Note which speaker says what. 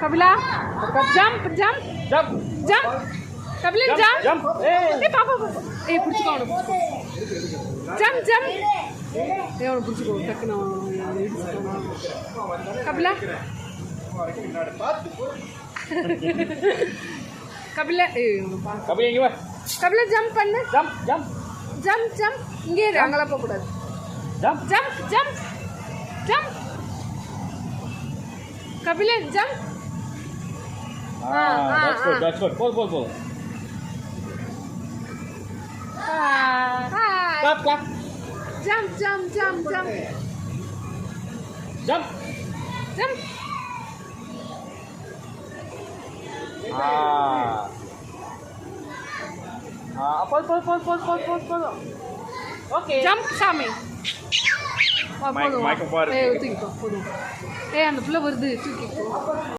Speaker 1: Kabila, jump, jump,
Speaker 2: jump
Speaker 1: jump. Kabila, jump.
Speaker 2: Jump
Speaker 1: Hey, papa. Hey, puchuko avanu. Jump, jump. Hey, avanu puchuko. Takkana Kabila. Kabila, hey,
Speaker 2: Kapila இங்க வா
Speaker 1: Kabila, jump பண்ணு.
Speaker 2: Jump jump
Speaker 1: Jump, jump. இங்கே இரு, அங்கலாம் போக கூடாது.
Speaker 2: Jump
Speaker 1: Jump, jump, jump. Kabila, jump.
Speaker 2: that's good போதும்
Speaker 1: Hi.
Speaker 2: clap
Speaker 1: Jump, jump, jump, jump.
Speaker 2: jump
Speaker 1: Jump.
Speaker 2: போதும் ஓகே
Speaker 1: Jump, சாமி.
Speaker 2: மைக் பாரு
Speaker 1: ஏய், தூக்கிக்கோ, போதும். ஏய், அந்த புள்ள வருது, தூக்கிக்கோ.